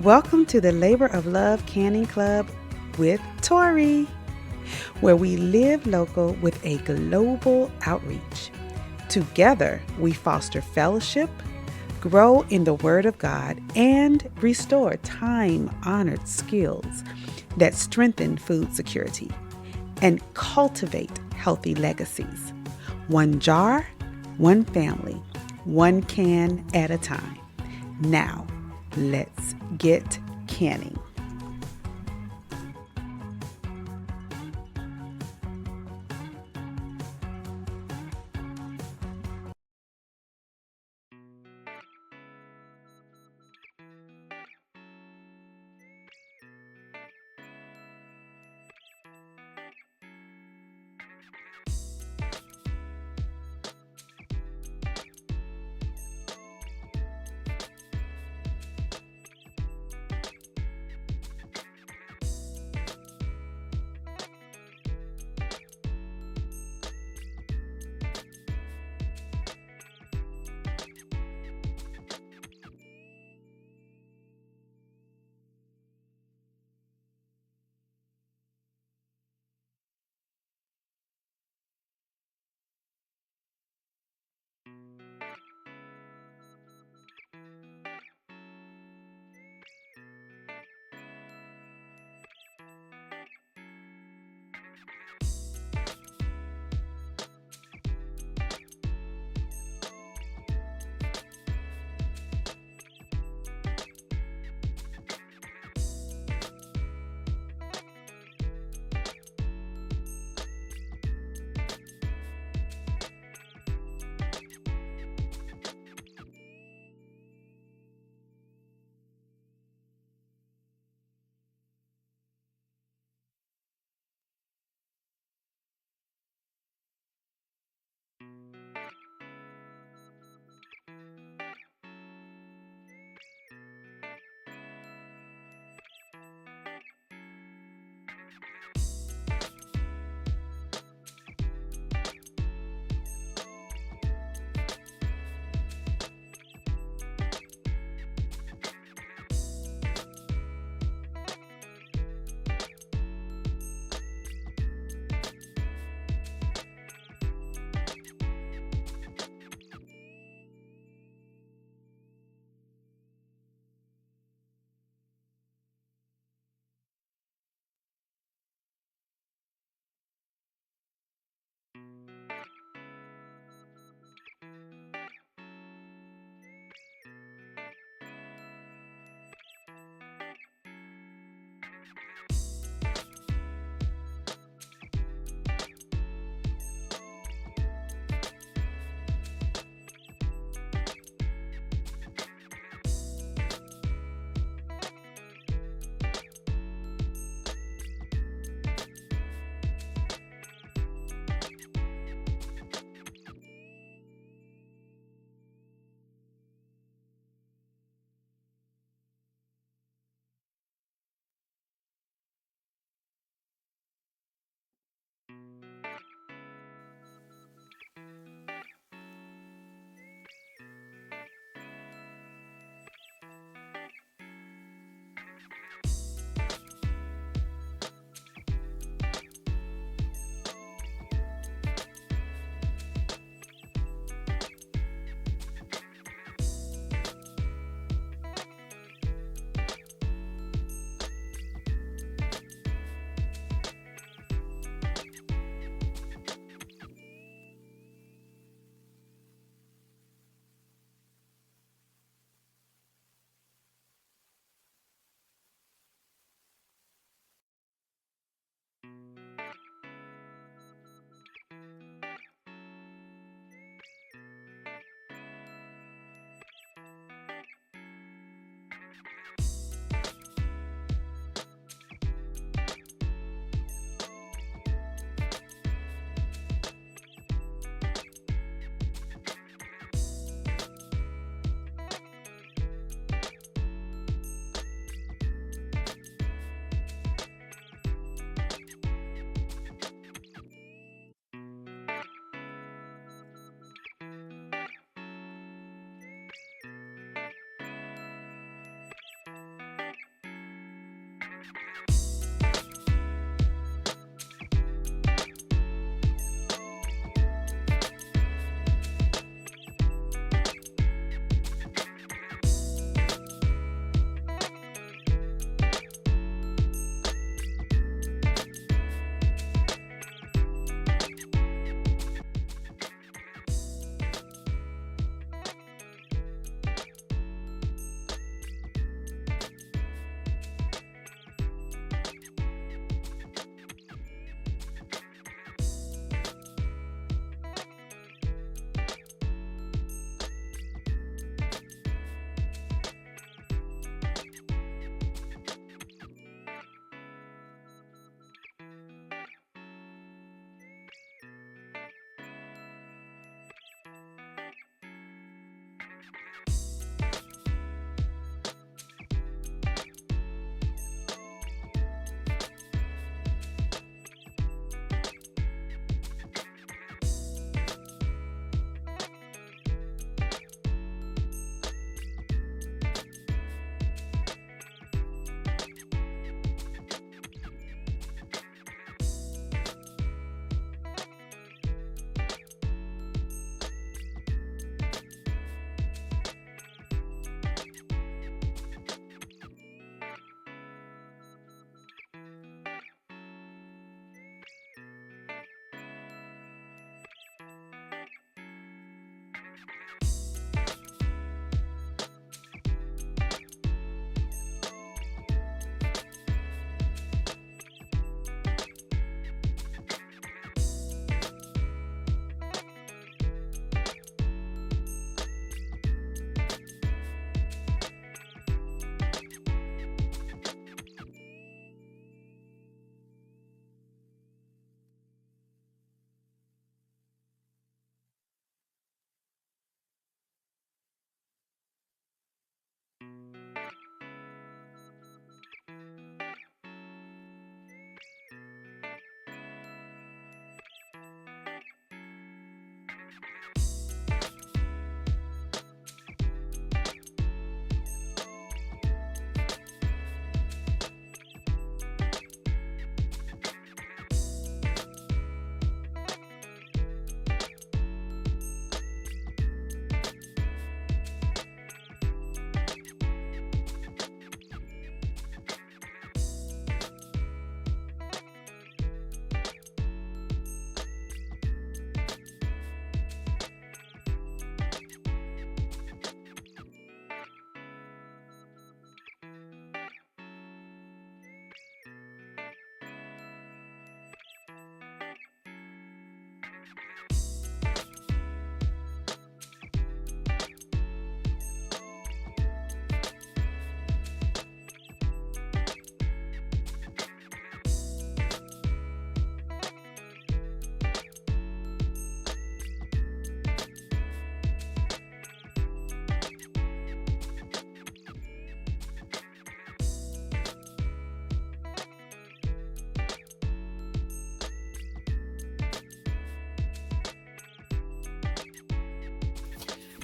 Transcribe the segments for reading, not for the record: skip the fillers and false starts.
Welcome to the Labor of Love Canning Club with Tori, where we live local with a global outreach. Together, we foster fellowship, grow in the Word of God, and restore time-honored skills that strengthen food security and cultivate healthy legacies. One jar, one family, one can at a time. Now, let's get canning.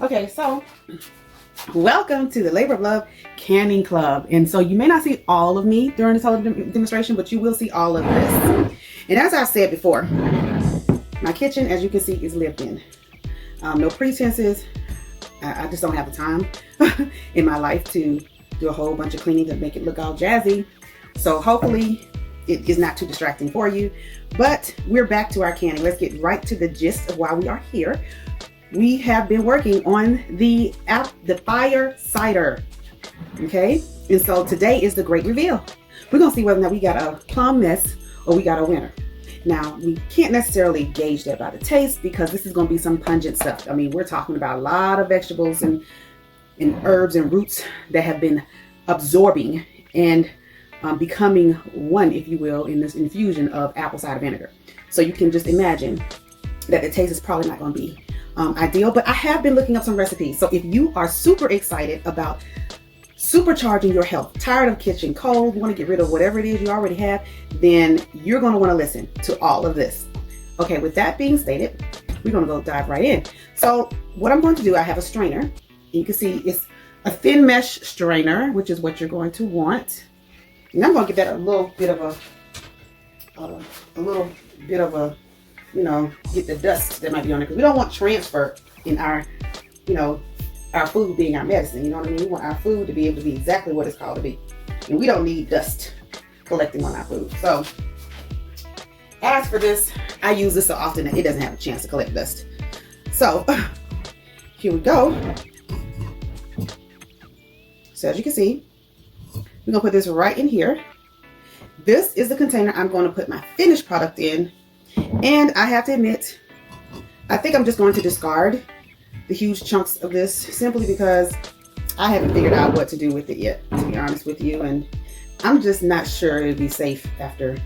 Okay, so welcome to the Labor of Love Canning Club. And so you may not see all of me during this whole demonstration, but you will see all of this. And as I said before, my kitchen, as you can see, is lived in. No pretenses. I just don't have the time in my life to do a whole bunch of cleaning to make it look all jazzy. So hopefully it is not too distracting for you. But we're back to our canning. Let's get right to the gist of why we are here. We have been working on the Fire Cider, okay? And so today is the great reveal. We're gonna see whether or not we got a plum mess or we got a winner. Now, we can't necessarily gauge that by the taste because this is gonna be some pungent stuff. I mean, we're talking about a lot of vegetables and herbs and roots that have been absorbing and becoming one, if you will, in this infusion of apple cider vinegar. So you can just imagine that the taste is probably not gonna be ideal, but I have been looking up some recipes. So if you are super excited about supercharging your health, tired of kitchen cold, want to get rid of whatever it is you already have, then you're going to want to listen to all of this. Okay, with that being stated, we're going to go dive right in. So what I'm going to do, I have a strainer. You can see it's a thin mesh strainer, which is what you're going to want. And I'm going to give that a little bit of a you know, get the dust that might be on it, because we don't want transfer in our, you know, our food being our medicine. You know what I mean? We want our food to be able to be exactly what it's called to be, and we don't need dust collecting on our food. So as for this, I use this so often that it doesn't have a chance to collect dust. So here we go. So as you can see, we're gonna put this right in here. This is the container I'm going to put my finished product in. And I have to admit, I think I'm just going to discard the huge chunks of this simply because I haven't figured out what to do with it yet, to be honest with you. And I'm just not sure it'd be safe after,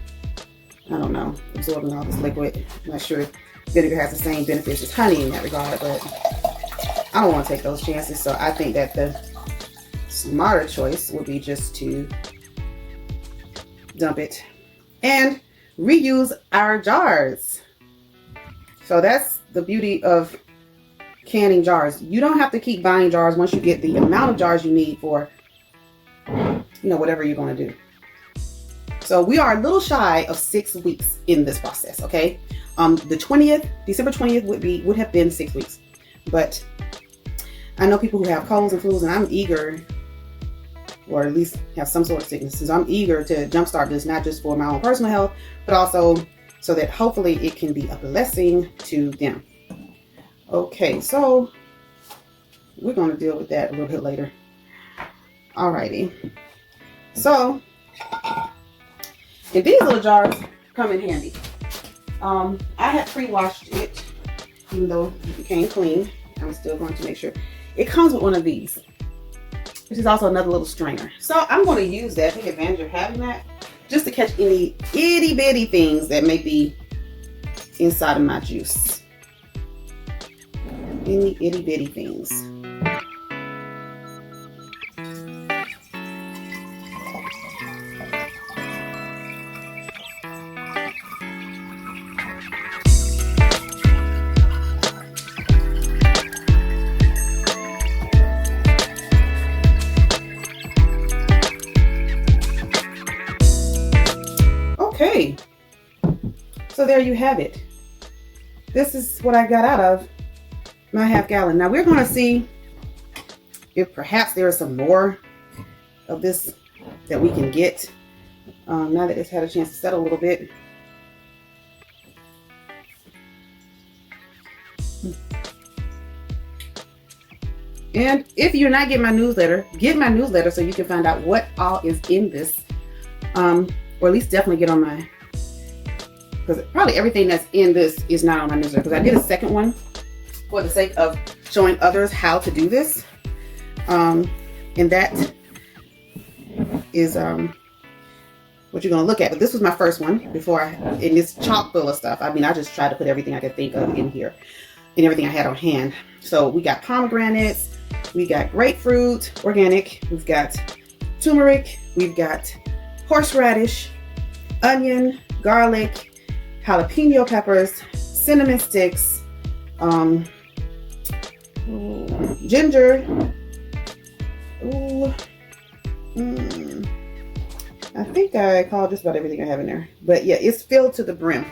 I don't know, absorbing all this liquid. I'm not sure vinegar has the same benefits as honey in that regard, but I don't want to take those chances. So I think that the smarter choice would be just to dump it and reuse our jars. So that's the beauty of canning jars. You don't have to keep buying jars once you get the amount of jars you need for, you know, whatever you're going to do. So we are a little shy of 6 weeks in this process, okay? The 20th, December 20th would have been 6 weeks. But I know people who have colds and flus, and I'm eager, or at least have some sort of sicknesses. I'm eager to jumpstart this, not just for my own personal health, but also so that hopefully it can be a blessing to them. Okay, so we're going to deal with that a little bit later. Alrighty. So, and these little jars come in handy. I had pre-washed it, even though it came clean. I'm still going to make sure. It comes with one of these, which is also another little strainer. So I'm going to use that, take advantage of having that, just to catch any itty bitty things that may be inside of my juice. Any itty bitty things. So there you have it. This is what I got out of my half gallon. Now we're going to see if perhaps there is some more of this that we can get now that it's had a chance to settle a little bit. And if you're not getting my newsletter, get my newsletter so you can find out what all is in this, or at least definitely get on my, because probably everything that's in this is not on my newsletter, because I did a second one for the sake of showing others how to do this, and that is what you're going to look at. But this was my first one before and it's chock full of stuff. I mean, I just tried to put everything I could think of in here and everything I had on hand. So we got pomegranates, we got grapefruit, organic, we've got turmeric, we've got horseradish, onion, garlic, jalapeno peppers, cinnamon sticks, ginger. I think I called just about everything I have in there. But yeah, it's filled to the brim.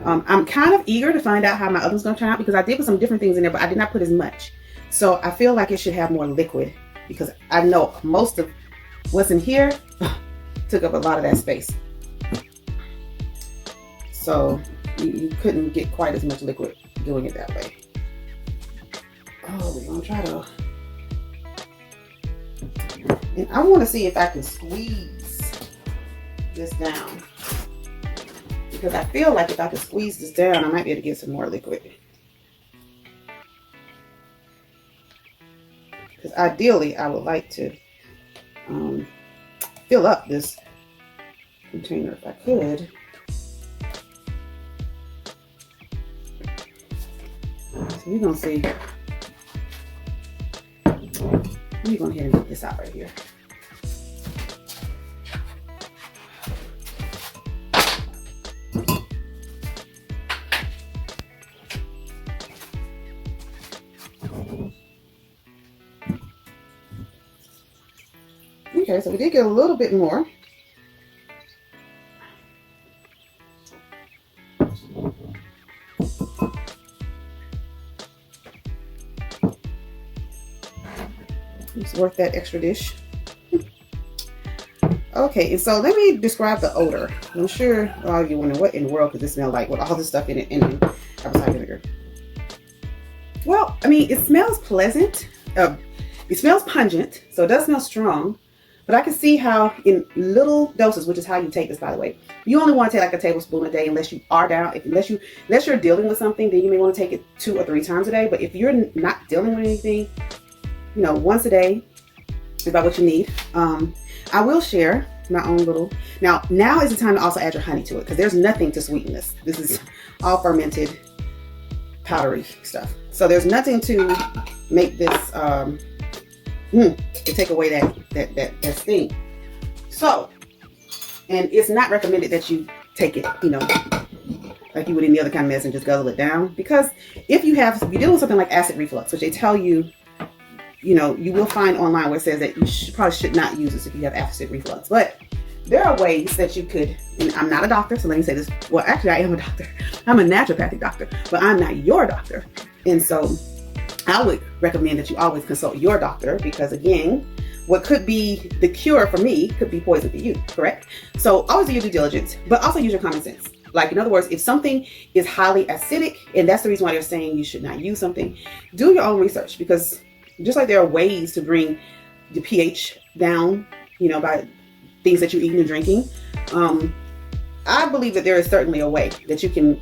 I'm kind of eager to find out how my other one's going to turn out, because I did put some different things in there, but I did not put as much. So I feel like it should have more liquid, because I know most of what's in here took up a lot of that space. So you couldn't get quite as much liquid doing it that way. Oh, we're going to try to... And I want to see if I can squeeze this down, because I feel like if I can squeeze this down, I might be able to get some more liquid. Because ideally, I would like to fill up this container if I could. So we're going to see. Let me go ahead and get this out right here. Okay, so we did get a little bit more. It's worth that extra dish. Okay, and so let me describe the odor. I'm sure a lot of you wondering what in the world could this smell like with all this stuff in it and apple cider vinegar. Well, I mean, it smells pleasant. It smells pungent, so it does smell strong. But I can see how in little doses, which is how you take this, by the way, you only want to take like a tablespoon a day unless you are down. Unless you're dealing with something, then you may want to take it 2 or 3 times a day. But if you're not dealing with anything, you know, once a day is about what you need. I will share my own little. Now is the time to also add your honey to it, because there's nothing to sweeten this. This is all fermented, powdery stuff. So there's nothing to make this to take away that sting. So, and it's not recommended that you take it, you know, like you would any other kind of medicine, just guzzle it down. Because if you're dealing with something like acid reflux, which they tell you, you know, you will find online where it says that you probably should not use this if you have acid reflux. But there are ways that you could, and I'm not a doctor, so let me say this. Well, actually, I am a doctor. I'm a naturopathic doctor, but I'm not your doctor. And so I would recommend that you always consult your doctor, because again, what could be the cure for me could be poison for you, correct? So always do your due diligence, but also use your common sense. Like, in other words, if something is highly acidic, and that's the reason why they're saying you should not use something, do your own research, because just like there are ways to bring the pH down, you know, by things that you're eating and drinking, I believe that there is certainly a way that you can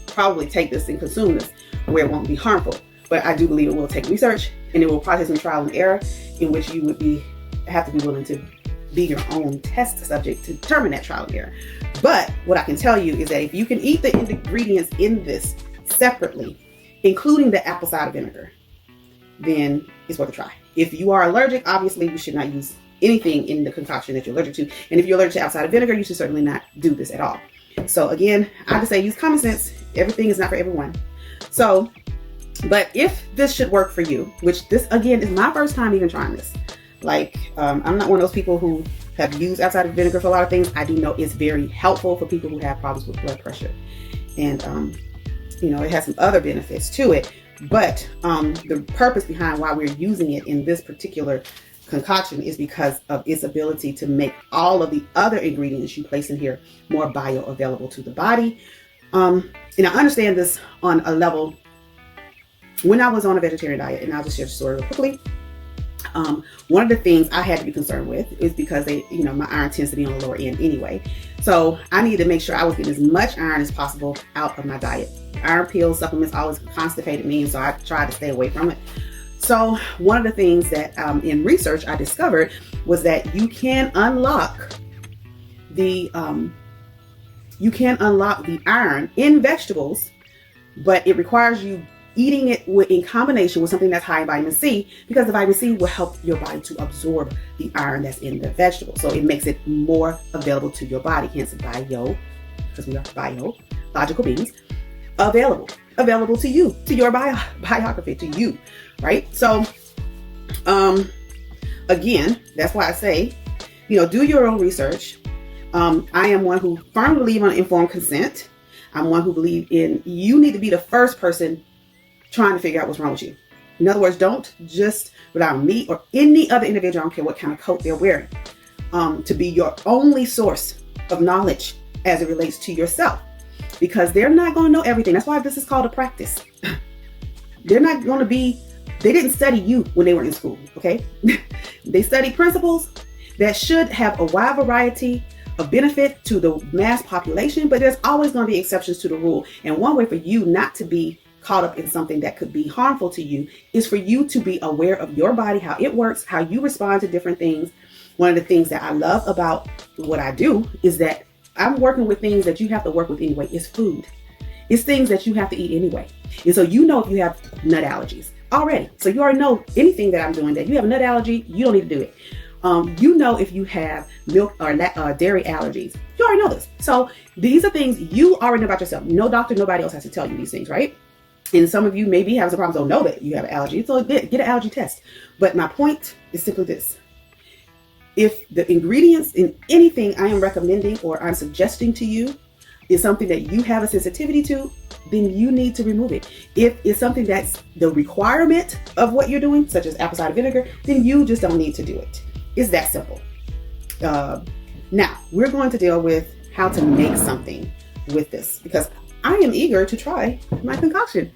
probably take this and consume this where it won't be harmful. But I do believe it will take research, and it will process some trial and error, in which you would have to be willing to be your own test subject to determine that trial and error. But what I can tell you is that if you can eat the ingredients in this separately, including the apple cider vinegar, then it's worth a try. If you are allergic, obviously you should not use anything in the concoction that you're allergic to. And if you're allergic to apple cider vinegar, you should certainly not do this at all. So again, I just say use common sense. Everything is not for everyone. So, but if this should work for you, which this again is my first time even trying this. Like, I'm not one of those people who have used apple cider vinegar for a lot of things, I do know it's very helpful for people who have problems with blood pressure. And, it has some other benefits to it. But the purpose behind why we're using it in this particular concoction is because of its ability to make all of the other ingredients you place in here more bioavailable to the body. And I understand this on a level. When I was on a vegetarian diet, and I'll just share the story real quickly. One of the things I had to be concerned with is because my iron tends to be on the lower end anyway. So I needed to make sure I was getting as much iron as possible out of my diet. Iron pills, supplements always constipated me, and so I tried to stay away from it. So one of the things that in research I discovered was that you can unlock the iron in vegetables, but it requires you eating it in combination with something that's high in vitamin C, because the vitamin C will help your body to absorb the iron that's in the vegetable. So it makes it more available to your body, hence bio, because we are biological beings, available to you, to your biography, to you, right? So, again, that's why I say, do your own research. I am one who firmly believe on informed consent. I'm one who believe in you need to be the first person trying to figure out what's wrong with you. In other words, don't just rely on me or any other individual, I don't care what kind of coat they're wearing, to be your only source of knowledge as it relates to yourself, because they're not going to know everything. That's why this is called a practice. They didn't study you when they were in school, okay? They study principles that should have a wide variety of benefit to the mass population, but there's always going to be exceptions to the rule. And one way for you not to be caught up in something that could be harmful to you is for you to be aware of your body, how it works, how you respond to different things. One of the things that I love about what I do is that I'm working with things that you have to work with anyway. It's food. It's things that you have to eat anyway. And so if you have nut allergies already. So you already know anything that I'm doing that you have a nut allergy, you don't need to do it. If you have milk or dairy allergies, you already know this. So these are things you already know about yourself. No doctor, nobody else has to tell you these things, right? And some of you maybe have some problems, don't know that you have an allergy. So get an allergy test. But my point is simply this. If the ingredients in anything I am recommending or I'm suggesting to you is something that you have a sensitivity to, then you need to remove it. If it's something that's the requirement of what you're doing, such as apple cider vinegar, then you just don't need to do it. It's that simple. Now, we're going to deal with how to make something with this, because I am eager to try my concoction.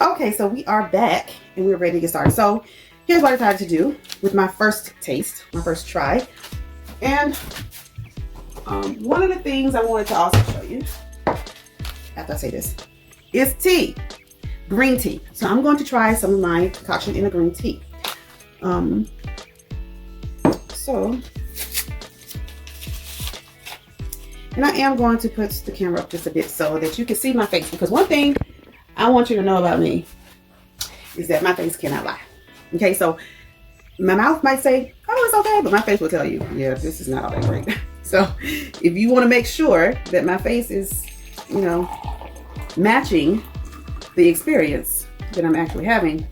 Okay, so we are back and we're ready to get started. So here's what I decided to do with my first taste, my first try. And one of the things I wanted to also show you, after I say this, is tea, green tea. So I'm going to try some of my concoction in a green tea. And I am going to put the camera up just a bit so that you can see my face, because one thing I want you to know about me is that my face cannot lie. Okay, so my mouth might say, oh, it's okay, but my face will tell you, yeah, this is not all that great. So if you want to make sure that my face is, matching the experience that I'm actually having,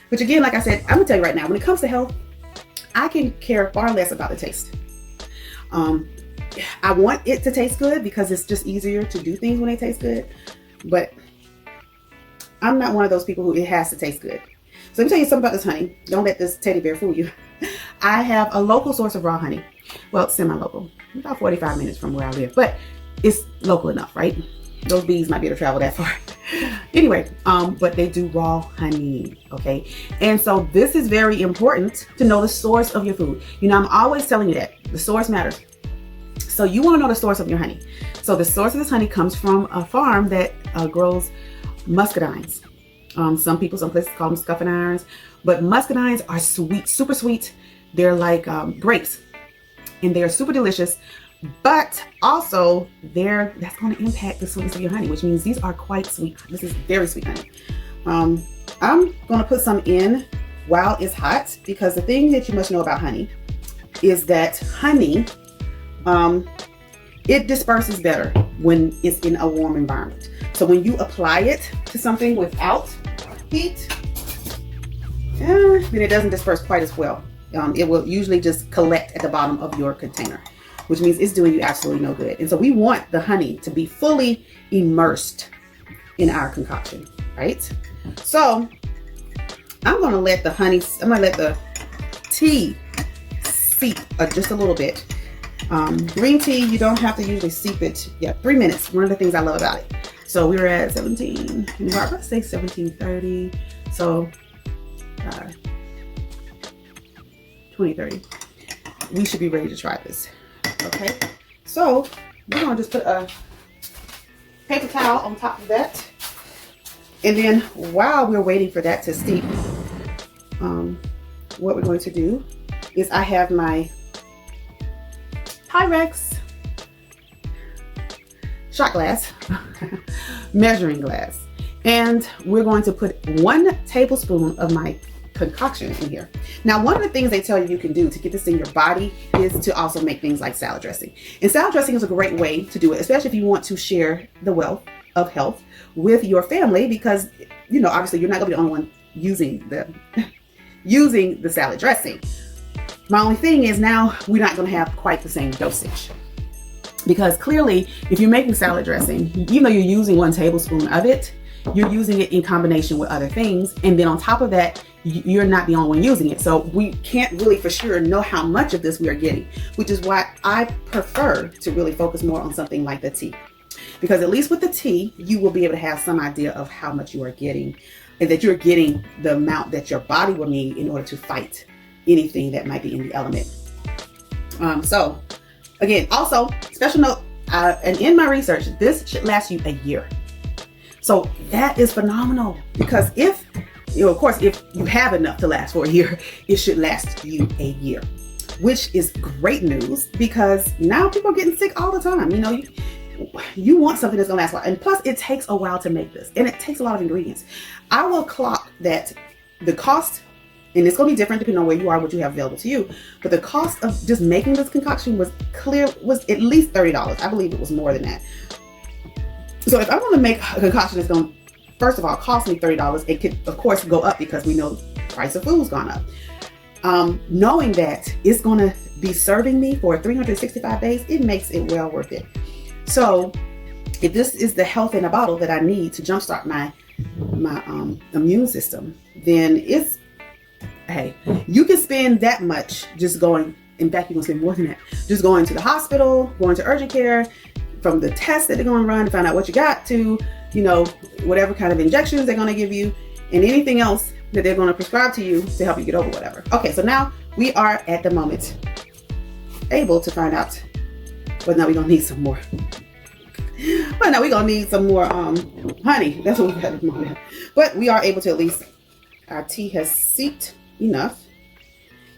which again, like I said, I'm gonna tell you right now, when it comes to health, I can care far less about the taste. I want it to taste good because it's just easier to do things when they taste good, but I'm not one of those people who it has to taste good. So let me tell you something about this honey. Don't let this teddy bear fool you. I have a local source of raw honey. Well, semi-local, about 45 minutes from where I live, but it's local enough, right? Those bees might be able to travel that far. Anyway, but they do raw honey, okay? And so this is very important to know the source of your food. I'm always telling you that the source matters. So you want to know the source of your honey. So the source of this honey comes from a farm that grows muscadines. Some places call them scuffing irons, but muscadines are sweet, super sweet. They're like grapes, and they're super delicious. But also, that's going to impact the sweetness of your honey, which means these are quite sweet. This is very sweet honey. I'm going to put some in while it's hot, because the thing that you must know about honey is that honey, it disperses better when it's in a warm environment. So when you apply it to something without heat, then it doesn't disperse quite as well. It will usually just collect at the bottom of your container, which means it's doing you absolutely no good. And so we want the honey to be fully immersed in our concoction, right? So I'm going to let the tea seep just a little bit. Green tea, you don't have to usually seep it. Yeah, 3 minutes. One of the things I love about it. So we were at 17, let's say 17:30. So 20:30. We should be ready to try this. Okay. So we're going to just put a paper towel on top of that. And then while we're waiting for that to steep, what we're going to do is I have my Pyrex shot glass, measuring glass, and we're going to put 1 tablespoon of my concoction in here. Now, one of the things they tell you can do to get this in your body is to also make things like salad dressing. And salad dressing is a great way to do it, especially if you want to share the wealth of health with your family, because, you know, obviously you're not going to be the only one using the salad dressing. My only thing is now we're not going to have quite the same dosage, because clearly if you're making salad dressing, even though you're using 1 tablespoon of it, you're using it in combination with other things. And then on top of that, you're not the only one using it. So we can't really for sure know how much of this we are getting, which is why I prefer to really focus more on something like the tea. Because at least with the tea, you will be able to have some idea of how much you are getting, and that you're getting the amount that your body will need in order to fight anything that might be in the element. So again, also special note, and in my research, this should last you a year. So that is phenomenal, because if, you know, of course, if you have enough to last for a year, it should last you a year, which is great news, because now people are getting sick all the time. You know, you want something that's gonna last a while. And plus it takes a while to make this, and it takes a lot of ingredients. I will clock that the cost, and it's gonna be different depending on where you are, what you have available to you, but the cost of just making this concoction was at least $30. I believe it was more than that. So if I'm gonna make a concoction that's gonna, first of all, cost me $30, it could of course go up because we know the price of food's gone up. Knowing that it's gonna be serving me for 365 days, it makes it well worth it. So if this is the health in a bottle that I need to jumpstart my immune system, then it's, hey, you can spend that much just going, in fact, you can spend more than that, just going to the hospital, going to urgent care, from the tests that they're going to run to find out what you got, to, you know, whatever kind of injections they're going to give you, and anything else that they're going to prescribe to you to help you get over whatever. Okay, so now we are at the moment able to find out whether or not we're going to need some more. But now we're going to need some more honey. That's what we got at the moment. But we are able to, at least our tea has seeped enough.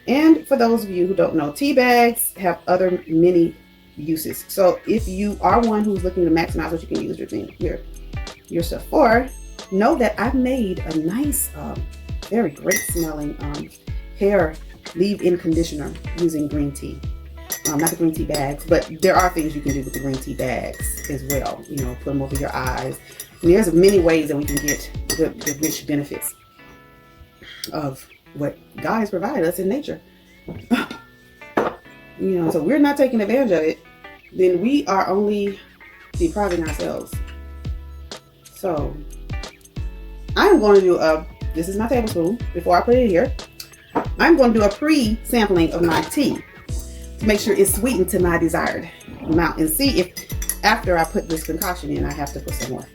And for those of you who don't know, tea bags have other many uses. So if you are one who's looking to maximize what you can use your stuff for, know that I've made a nice, very great smelling hair leave-in conditioner using green tea. Not the green tea bags, but there are things you can do with the green tea bags as well. You know, put them over your eyes. And there's many ways that we can get the rich benefits of what God has provided us in nature. You know, so we're not taking advantage of it, then we are only depriving ourselves. So I'm going to do this is my tablespoon. Before I put it in here, I'm going to do a pre-sampling of my tea to make sure it's sweetened to my desired amount, and see if after I put this concoction in, I have to put some more.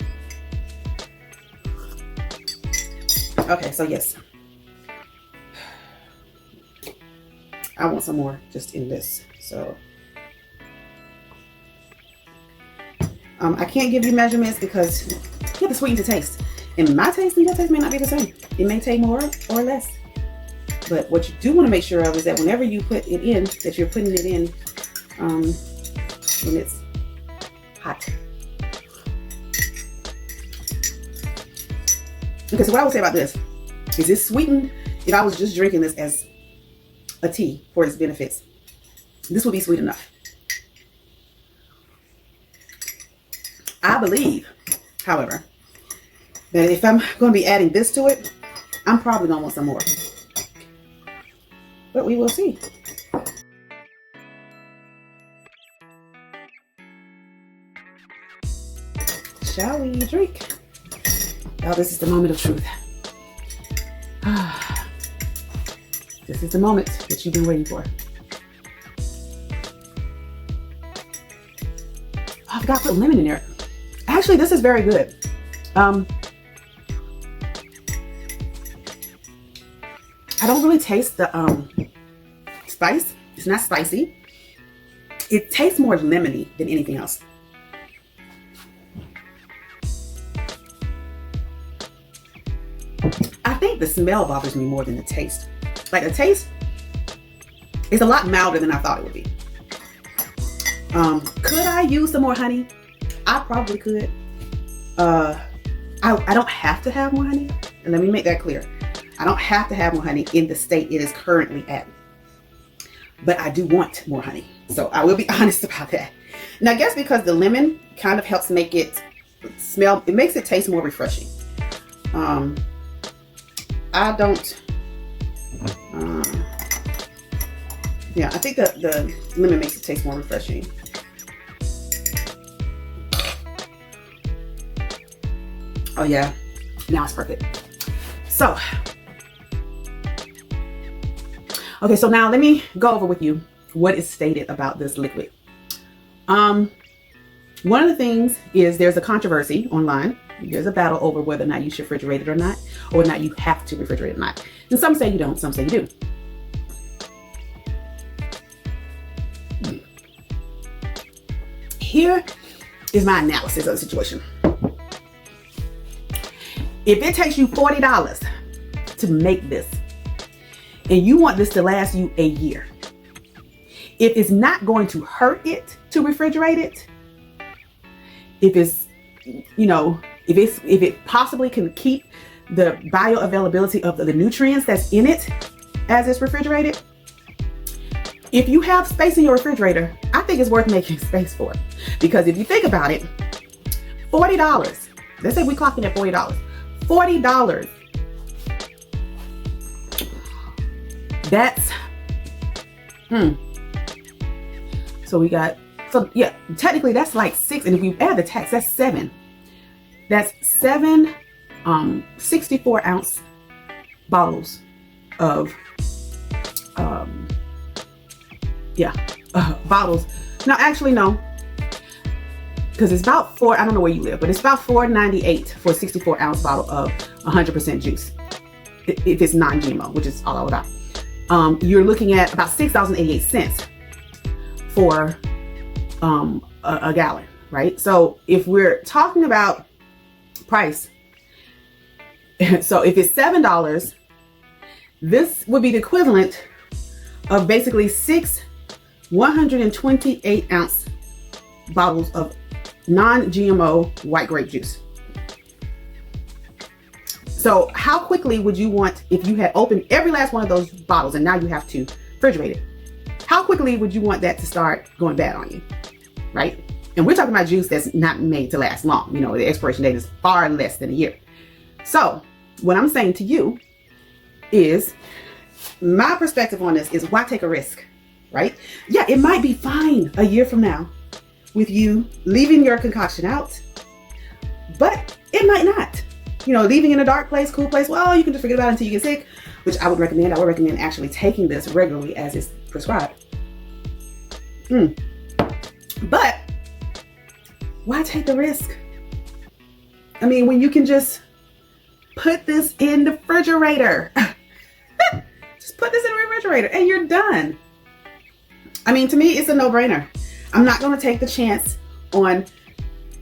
Okay, so yes, I want some more just in this. So I can't give you measurements because you have to sweeten to taste. And my taste and your taste may not be the same. It may take more or less. But what you do want to make sure of is that whenever you put it in, that you're putting it in when it's hot. Okay, so what I would say about this is it's sweetened. If I was just drinking this as a tea for its benefits, this would be sweet enough. I believe, however, that if I'm going to be adding this to it, I'm probably going to want some more. but we will see. Shall we drink? Oh, this is the moment of truth. This is the moment that you've been waiting for. Oh, I forgot to put lemon in there. Actually, this is very good. I don't really taste the spice. It's not spicy. It tastes more lemony than anything else. I think the smell bothers me more than the taste. Like the taste is a lot milder than I thought it would be. Could I use some more honey? I probably could. I don't have to have more honey. And let me make that clear. I don't have to have more honey in the state it is currently at. But I do want more honey. So I will be honest about that. And I guess because the lemon kind of helps make it smell, it makes it taste more refreshing. I don't, yeah, I think the lemon makes it taste more refreshing. Oh yeah, now it's perfect. So, okay, so now let me go over with you what is stated about this liquid. One of the things is there's a controversy online. There's a battle over whether or not you should refrigerate it or not, or whether or not you have to refrigerate it or not. And some say you don't, some say you do. Here is my analysis of the situation. If it takes you $40 to make this, and you want this to last you a year, if it's not going to hurt it to refrigerate it, if it's, you know, if it possibly can keep the bioavailability of the nutrients that's in it as it's refrigerated, if you have space in your refrigerator, I think it's worth making space for it. Because if you think about it, $40, let's say we clocking at $40, $40, that's, so we got, so yeah, technically that's like 6, and if we add the tax, that's 7. That's 7 64-ounce bottles of bottles. No, actually no, because it's about I don't know where you live, but it's about $4.98 for a 64-ounce bottle of 100% juice if it's non-GMO, which is all about. You're looking at about $6.88 for a gallon, right? So if we're talking about price, so if it's $7, this would be the equivalent of basically 6 128-ounce bottles of non-GMO white grape juice. So how quickly would you want, if you had opened every last one of those bottles and now you have to refrigerate it, how quickly would you want that to start going bad on you, right? And we're talking about juice that's not made to last long. You know, the expiration date is far less than a year. So what I'm saying to you is, my perspective on this is, why take a risk, right? Yeah, it might be fine a year from now with you leaving your concoction out, but it might not. You know, leaving in a dark place, cool place, well, you can just forget about it until you get sick, which I would recommend. I would recommend actually taking this regularly as is prescribed. But why take the risk? I mean, when you can just put this in the refrigerator. Just put this in the refrigerator and you're done. I mean, to me, it's a no-brainer. I'm not going to take the chance on,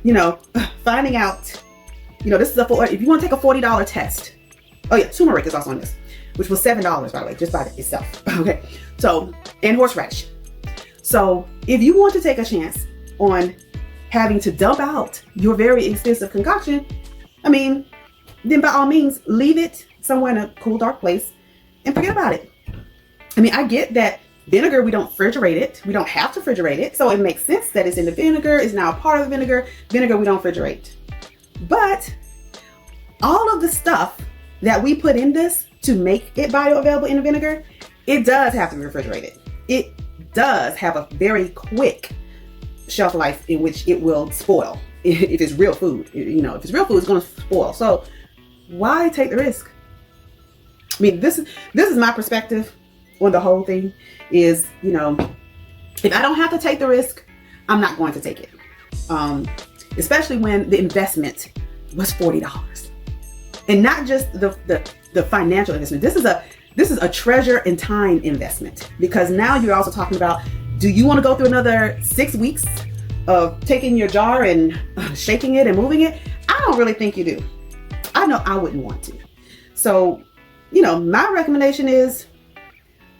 you know, finding out, you know, this is if you want to take a $40 test. Oh yeah, turmeric is also on this, which was $7, by the way, just by itself. Okay. So, and horseradish. So if you want to take a chance on having to dump out your very expensive concoction, I mean, then by all means, leave it somewhere in a cool, dark place and forget about it. I mean, I get that vinegar, we don't refrigerate it. We don't have to refrigerate it. So it makes sense that it's in the vinegar. It's now a part of the vinegar. Vinegar, we don't refrigerate. But all of the stuff that we put in this to make it bioavailable in the vinegar it does have to be refrigerated. It does have a very quick shelf life in which it will spoil. If it's real food, if it's real food, it's going to spoil. So why take the risk? I mean, this is my perspective on the whole thing is, if I don't have to take the risk, I'm not going to take it. Especially when the investment was $40. And not just the financial investment. This is a treasure and time investment, because now you're also talking about, do you want to go through another 6 weeks of taking your jar and shaking it and moving it? I don't really think you do. I know I wouldn't want to. So, my recommendation is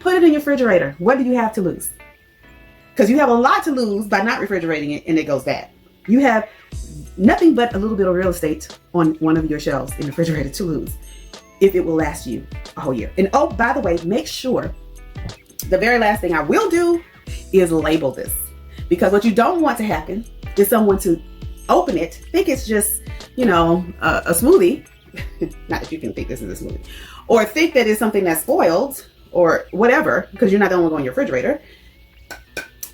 put it in your refrigerator. What do you have to lose? Because you have a lot to lose by not refrigerating it and it goes bad. You have nothing but a little bit of real estate on one of your shelves in the refrigerator to lose if it will last you a whole year. And oh, by the way, make sure the very last thing I will do is label this. Because what you don't want to happen is someone to open it, think it's just, a smoothie. Not that you can think this is a smoothie. Or think that it's something that's spoiled or whatever, because you're not the only one on your refrigerator.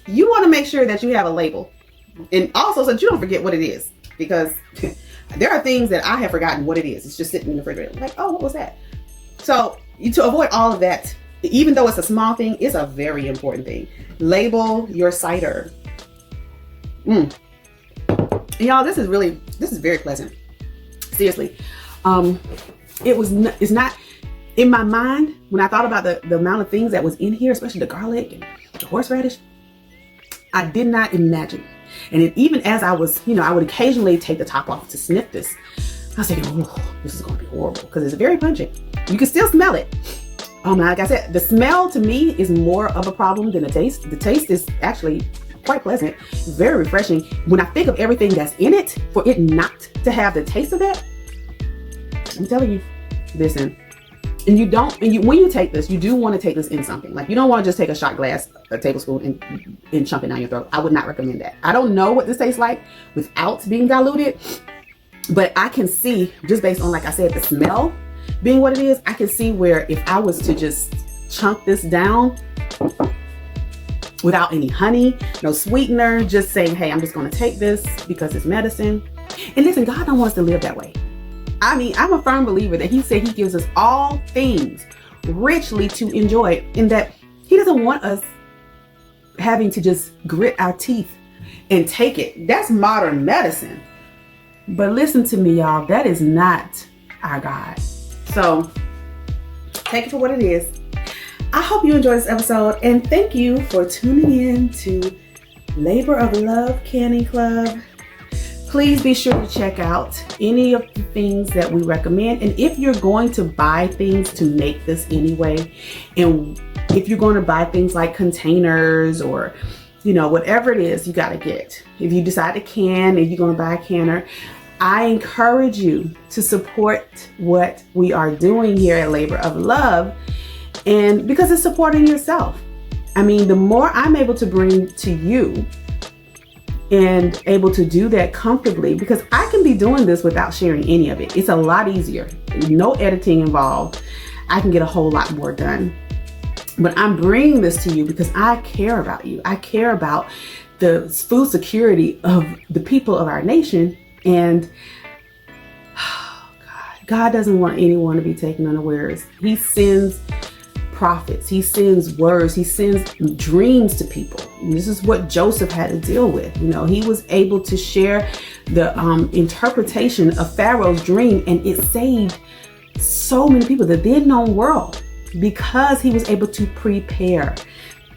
You want to make sure that you have a label. And also so that you don't forget what it is. Because there are things that I have forgotten what it is. It's just sitting in the refrigerator. Like, oh, what was that? So to avoid all of that, even though it's a small thing, it's a very important thing. Label your cider. Y'all, this is very pleasant. Seriously. It's not in my mind when I thought about the amount of things that was in here, especially the garlic and the horseradish. I did not imagine. And even as I was, I would occasionally take the top off to sniff this. I was thinking, oh, this is going to be horrible because it's very pungent. You can still smell it. Like I said, the smell to me is more of a problem than the taste. The taste is actually quite pleasant, very refreshing. When I think of everything that's in it, for it not to have the taste of that, I'm telling you, listen. And when you take this, you do want to take this in something. Like, you don't want to just take a shot glass, a tablespoon, and chunk it down your throat. I would not recommend that. I don't know what this tastes like without being diluted, but I can see, just based on, like I said, the smell being what it is, I can see where if I was to just chunk this down without any honey, no sweetener, just saying, hey, I'm just going to take this because it's medicine. And listen, God don't want us to live that way. I mean, I'm a firm believer that he said he gives us all things richly to enjoy, and that he doesn't want us having to just grit our teeth and take it. That's modern medicine. But listen to me, y'all, that is not our God. So take it for what it is. I hope you enjoyed this episode, and thank you for tuning in to Labor of Love Canning Club. Please be sure to check out any of the things that we recommend. And if you're going to buy things to make this anyway, and if you're going to buy things like containers or, whatever it is you got to get. If you decide to can, if you're going to buy a canner, I encourage you to support what we are doing here at Labor of Love, and because it's supporting yourself. I mean, the more I'm able to bring to you and able to do that comfortably, because I can be doing this without sharing any of it. It's a lot easier. No editing involved. I can get a whole lot more done. But I'm bringing this to you because I care about you. I care about the food security of the people of our nation. And God doesn't want anyone to be taken unawares. He sends prophets, he sends words, he sends dreams to people. And this is what Joseph had to deal with. He was able to share the interpretation of Pharaoh's dream, and it saved so many people, the then known world, because he was able to prepare.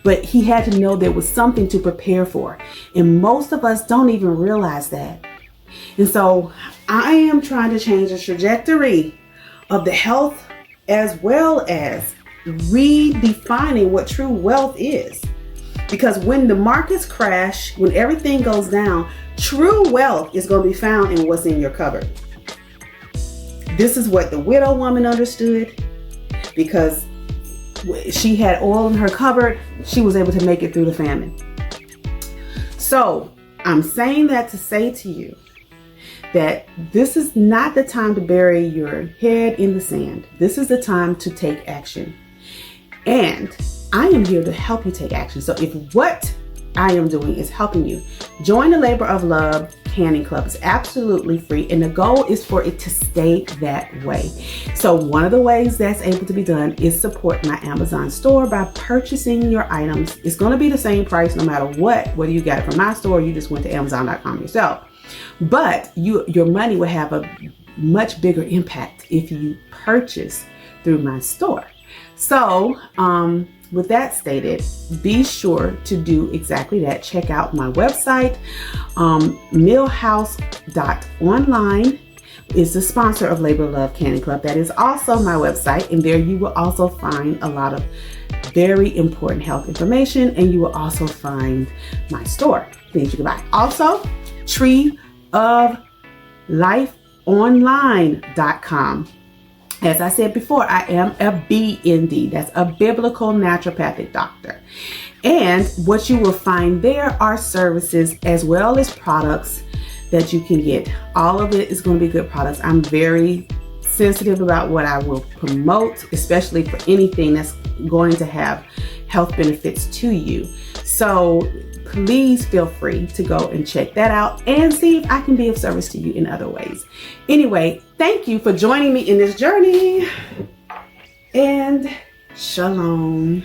But he had to know there was something to prepare for. And most of us don't even realize that. And so I am trying to change the trajectory of the health, as well as redefining what true wealth is. Because when the markets crash, when everything goes down, true wealth is going to be found in what's in your cupboard. This is what the widow woman understood, because she had oil in her cupboard. She was able to make it through the famine. So I'm saying that to say to you that this is not the time to bury your head in the sand. This is the time to take action. And I am here to help you take action. So if what I am doing is helping you, join the Labor of Love Canning Club. It's absolutely free, and the goal is for it to stay that way. So one of the ways that's able to be done is support my Amazon store by purchasing your items. It's going to be the same price no matter what, whether you got it from my store or you just went to Amazon.com yourself. But your money will have a much bigger impact if you purchase through my store. So, with that stated, be sure to do exactly that. Check out my website, millhouse.online is the sponsor of Labor of Love Canning Club. That is also my website, and there you will also find a lot of very important health information, and you will also find my store, things you can buy. Also, treeoflifeonline.com. As I said before, I am a BND. That's a biblical naturopathic doctor. And what you will find there are services as well as products that you can get. All of it is going to be good products. I'm very sensitive about what I will promote, especially for anything that's going to have health benefits to you. So please feel free to go and check that out and see if I can be of service to you in other ways. Anyway, thank you for joining me in this journey, and shalom.